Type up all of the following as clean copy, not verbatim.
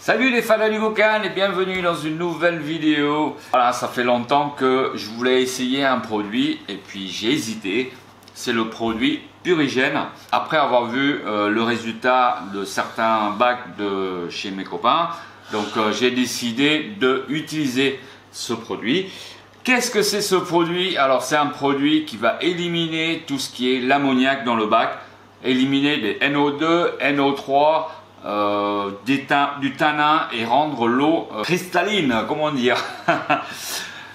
Salut les fans du boucan et bienvenue dans une nouvelle vidéo. Voilà, ça fait longtemps que je voulais essayer un produit et puis j'ai hésité. C'est le produit Purigène. Après avoir vu le résultat de certains bacs de chez mes copains, donc j'ai décidé d'utiliser ce produit. Qu'est-ce que c'est ce produit? Alors c'est un produit qui va éliminer tout ce qui est l'ammoniac dans le bac, éliminer des NO2, NO3, du tanin et rendre l'eau cristalline, comment dire.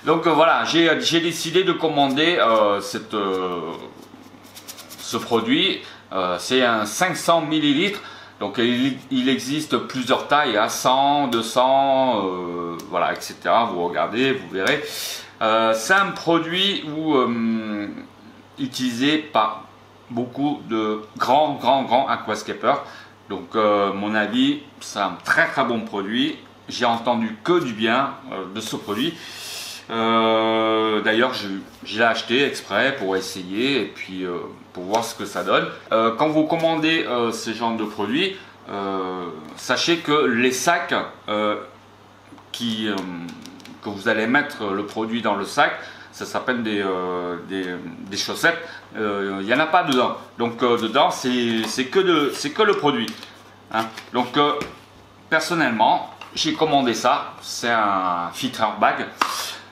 Donc voilà, j'ai décidé de commander ce produit. C'est un 500 ml. Donc il existe plusieurs tailles, à 100, 200, voilà, etc. Vous regardez, vous verrez. C'est un produit utilisé par beaucoup de grands aquascapers. Donc mon avis, c'est un très bon produit. J'ai entendu que du bien de ce produit. D'ailleurs, je l'ai acheté exprès pour essayer et puis pour voir ce que ça donne. Quand vous commandez ce genre de produit, sachez que les sacs que vous allez mettre le produit dans le sac, ça s'appelle des chaussettes. Il n'y en a pas dedans. Donc dedans, c'est que le produit. Hein. Donc personnellement, j'ai commandé ça. C'est un filter bag.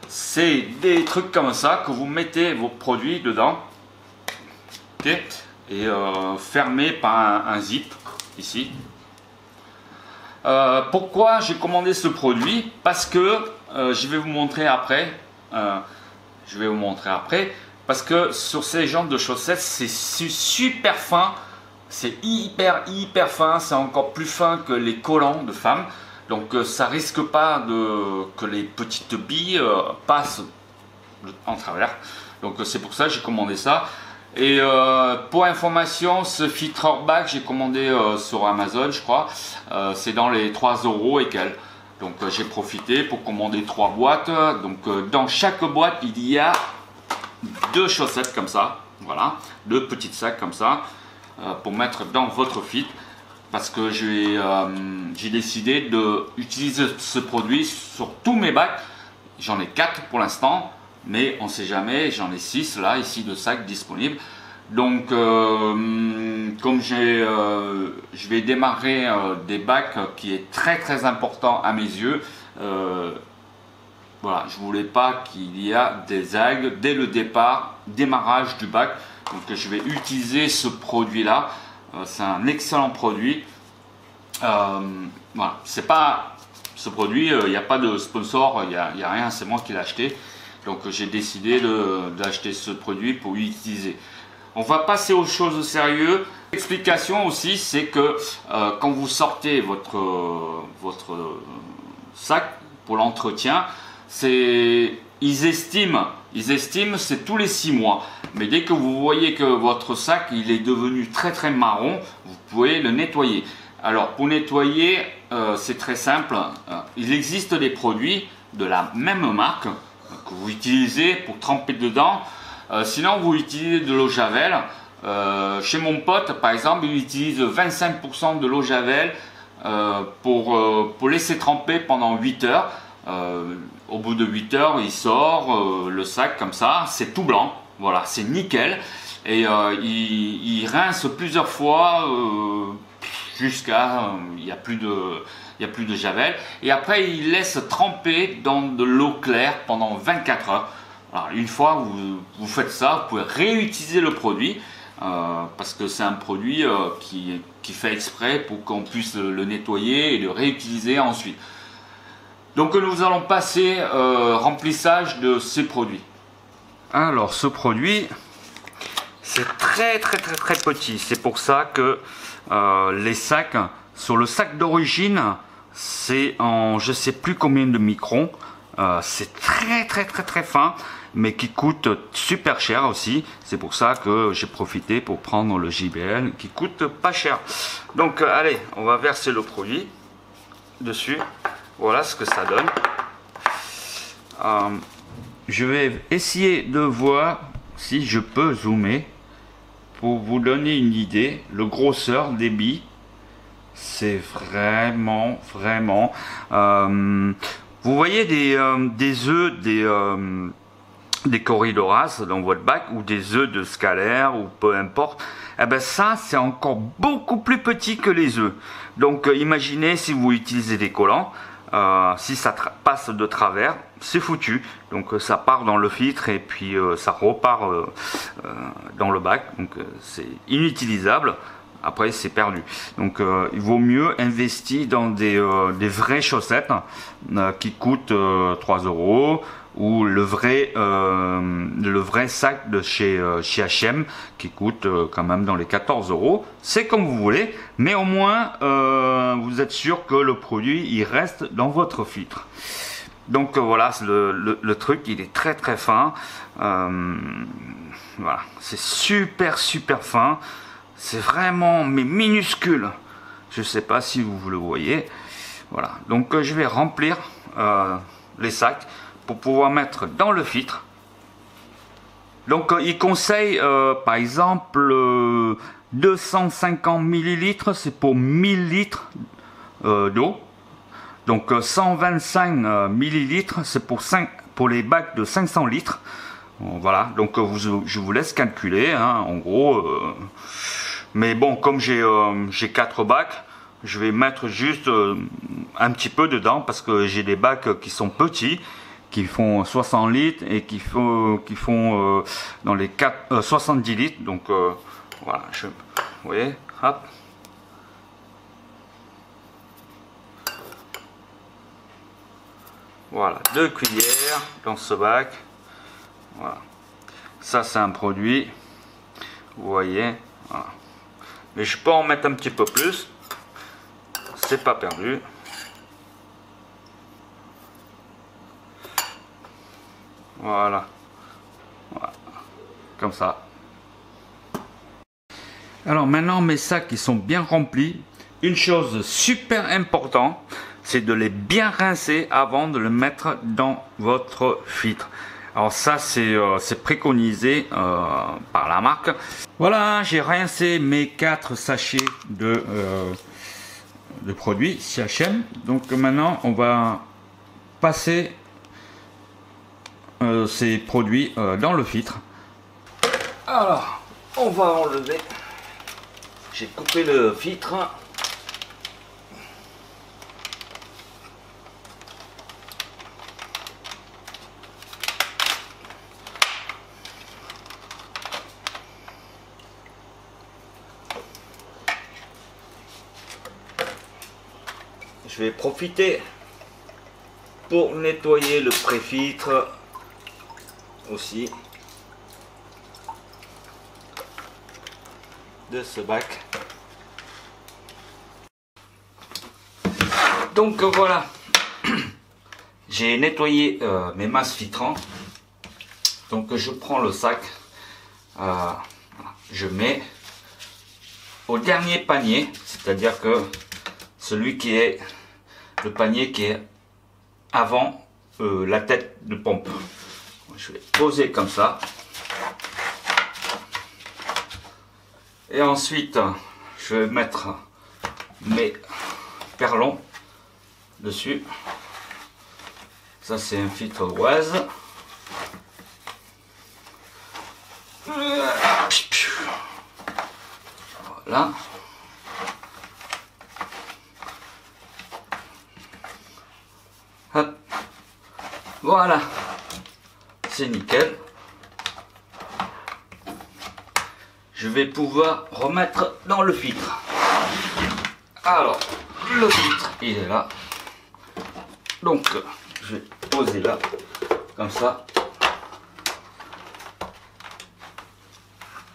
C'est des trucs comme ça que vous mettez vos produits dedans. Okay. Et fermé par un zip ici. Pourquoi j'ai commandé ce produit? Parce que je vais vous montrer après. Parce que sur ces genres de chaussettes, c'est super fin. C'est hyper fin. C'est encore plus fin que les collants de femmes. Donc ça risque pas que les petites billes passent en travers. Donc c'est pour ça que j'ai commandé ça. Et pour information, ce filter bag, j'ai commandé sur Amazon, je crois. C'est dans les 3 € et quelques. Donc j'ai profité pour commander 3 boîtes. Donc dans chaque boîte, il y a 2 chaussettes comme ça. Voilà, 2 petites sacs comme ça pour mettre dans votre fit. Parce que j'ai décidé d'utiliser ce produit sur tous mes bacs. J'en ai 4 pour l'instant. Mais on ne sait jamais, j'en ai 6 là, ici de sacs disponibles. Donc comme je vais démarrer des bacs qui est très important à mes yeux. Voilà, je voulais pas qu'il y ait des algues dès le démarrage du bac. Donc je vais utiliser ce produit là. C'est un excellent produit. Voilà, c'est pas ce produit, il n'y a pas de sponsor, il n'y a rien, c'est moi qui l'ai acheté. Donc j'ai décidé d'acheter ce produit pour l'utiliser. On va passer aux choses sérieuses. L'explication aussi, c'est que quand vous sortez votre sac pour l'entretien, ils estiment c'est tous les 6 mois. Mais dès que vous voyez que votre sac il est devenu très marron, vous pouvez le nettoyer. Alors pour nettoyer, c'est très simple. Il existe des produits de la même marque que vous utilisez pour tremper dedans. Sinon vous utilisez de l'eau javel. Chez mon pote par exemple, il utilise 25% de l'eau javel pour laisser tremper pendant 8 heures. Au bout de 8 heures, il sort le sac comme ça, c'est tout blanc. Voilà, c'est nickel. Et il rince plusieurs fois jusqu'à il n'y a plus de javel. Et après, il laisse tremper dans de l'eau claire pendant 24 heures. Alors, une fois vous faites ça, vous pouvez réutiliser le produit parce que c'est un produit qui fait exprès pour qu'on puisse le nettoyer et le réutiliser ensuite. Donc nous allons passer remplissage de ces produits. Alors ce produit, c'est très petit. C'est pour ça que les sacs, sur le sac d'origine, c'est en je sais plus combien de microns. C'est très fin, mais qui coûte super cher aussi. C'est pour ça que j'ai profité pour prendre le JBL qui coûte pas cher. Donc allez, on va verser le produit dessus. Voilà ce que ça donne. Je vais essayer de voir si je peux zoomer pour vous donner une idée, le grosseur des billes. C'est vraiment, vraiment... vous voyez des œufs, des Corydoras dans votre bac, ou des œufs de scalaire, ou peu importe. Eh ben ça, c'est encore beaucoup plus petit que les œufs. Donc imaginez si vous utilisez des collants, si ça passe de travers, c'est foutu. Donc ça part dans le filtre et puis ça repart dans le bac. Donc c'est inutilisable. Après c'est perdu. Donc il vaut mieux investir dans des vraies chaussettes qui coûtent 3 €, ou le vrai sac de chez H&M qui coûte quand même dans les 14 €. C'est comme vous voulez, mais au moins vous êtes sûr que le produit il reste dans votre filtre. Donc voilà, le truc il est très très fin. Voilà, c'est super fin. C'est vraiment mais minuscule. Je sais pas si vous le voyez. Voilà, donc je vais remplir les sacs pour pouvoir mettre dans le filtre. Donc il conseille par exemple 250 ml, c'est pour 1000 litres d'eau. Donc 125 ml, c'est pour les bacs de 500 litres. Voilà, donc je vous laisse calculer, hein, en gros. Mais bon, comme j'ai 4 bacs, je vais mettre juste un petit peu dedans parce que j'ai des bacs qui sont petits, qui font 60 litres et qui font dans les 70 litres. Donc voilà, vous voyez, hop. Voilà, 2 cuillères dans ce bac. Voilà, ça c'est un produit, vous voyez. Voilà. Mais je peux en mettre un petit peu plus, c'est pas perdu. Voilà, voilà, comme ça. Alors maintenant mes sacs ils sont bien remplis. Une chose super importante, c'est de les bien rincer avant de le mettre dans votre filtre. Alors ça c'est préconisé par la marque. Voilà, j'ai rincé mes 4 sachets de produits chez H&M. Donc maintenant on va passer ces produits dans le filtre. Alors on va enlever. J'ai coupé le filtre. Je vais profiter pour nettoyer le pré-filtre aussi de ce bac. Donc voilà, j'ai nettoyé mes masses filtrantes. Donc je prends le sac, je mets au dernier panier, c'est-à-dire que celui qui est le panier qui est avant la tête de pompe. Je vais poser comme ça. Et ensuite, je vais mettre mes perlons dessus. Ça, c'est un filtre oise. Voilà. Hop. Voilà, c'est nickel. Je vais pouvoir remettre dans le filtre. Alors, le filtre, il est là. Donc, je vais poser là, comme ça.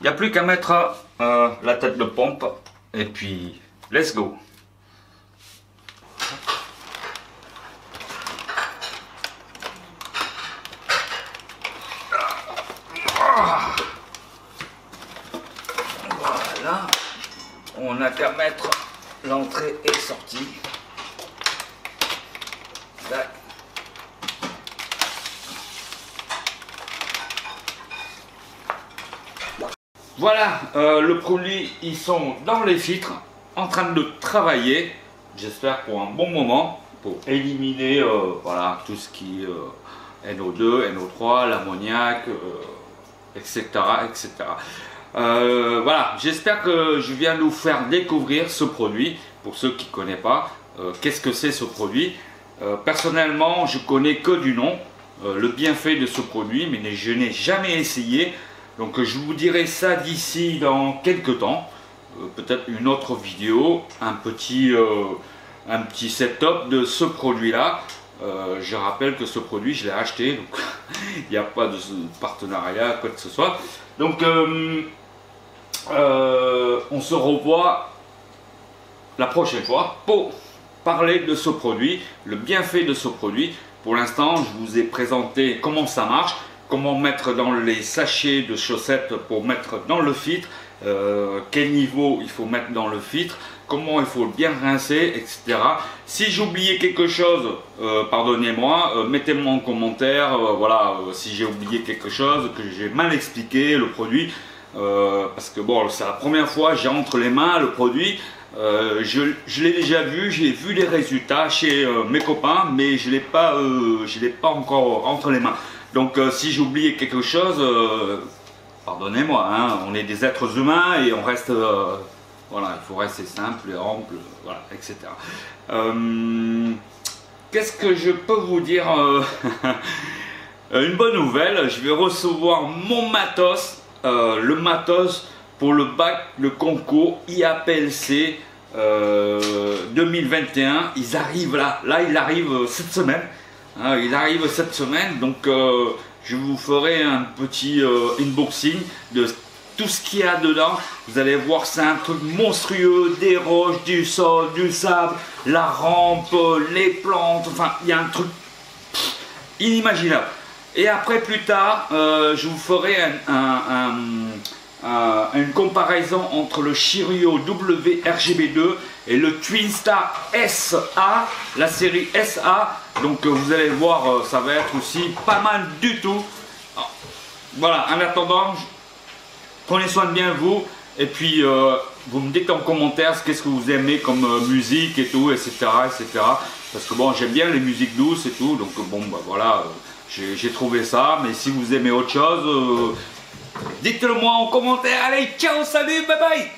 Il n'y a plus qu'à mettre la tête de pompe et puis, let's go. Voilà, on n'a qu'à mettre l'entrée et sortie. Tac. Voilà, le produit, ils sont dans les filtres. en train de travailler, j'espère pour un bon moment, pour éliminer voilà, tout ce qui est NO2, NO3, l'ammoniac, etc. etc. Voilà, j'espère que je viens de vous faire découvrir ce produit. Pour ceux qui ne connaissent pas, qu'est-ce que c'est ce produit? Personnellement, je connais que du nom, le bienfait de ce produit, mais je n'ai jamais essayé. Donc je vous dirai ça d'ici dans quelques temps. Peut-être une autre vidéo, un petit setup de ce produit-là. Je rappelle que ce produit, je l'ai acheté, donc il n'y a pas de partenariat, quoi que ce soit. Donc on se revoit la prochaine fois pour parler de ce produit, le bienfait de ce produit. Pour l'instant, je vous ai présenté comment ça marche, comment mettre dans les sachets de chaussettes pour mettre dans le filtre, quel niveau il faut mettre dans le filtre, comment il faut bien rincer, etc. Si j'oubliais quelque chose, pardonnez-moi, mettez-moi en commentaire, voilà, si j'ai oublié quelque chose, que j'ai mal expliqué le produit, parce que bon, c'est la première fois que j'ai entre les mains le produit. Je l'ai déjà vu, j'ai vu les résultats chez mes copains, mais je l'ai pas encore entre les mains. Donc si j'ai oublié quelque chose, pardonnez-moi, hein, on est des êtres humains et on reste, voilà, il faut rester simple et ample, voilà, etc. Qu'est-ce que je peux vous dire? Une bonne nouvelle, je vais recevoir mon matos, le matos pour le bac, le concours IAPLC 2021. Ils arrivent là, il arrive cette semaine. Hein, il arrive cette semaine, donc je vous ferai un petit unboxing de tout ce qu'il y a dedans. Vous allez voir, c'est un truc monstrueux, des roches, du sol, du sable, la rampe, les plantes, enfin il y a un truc inimaginable. Et après plus tard, je vous ferai une comparaison entre le Chirio WRGB2 et le Twinstar SA, la série SA. Donc vous allez voir, ça va être aussi pas mal du tout. Alors, voilà, en attendant, prenez soin de bien vous. Et puis vous me dites en commentaire qu'est-ce que vous aimez comme musique et tout, etc., etc. Parce que bon, j'aime bien les musiques douces et tout. Donc bon, bah voilà, j'ai trouvé ça. Mais si vous aimez autre chose, dites-le moi en commentaire. Allez, ciao, salut, bye bye.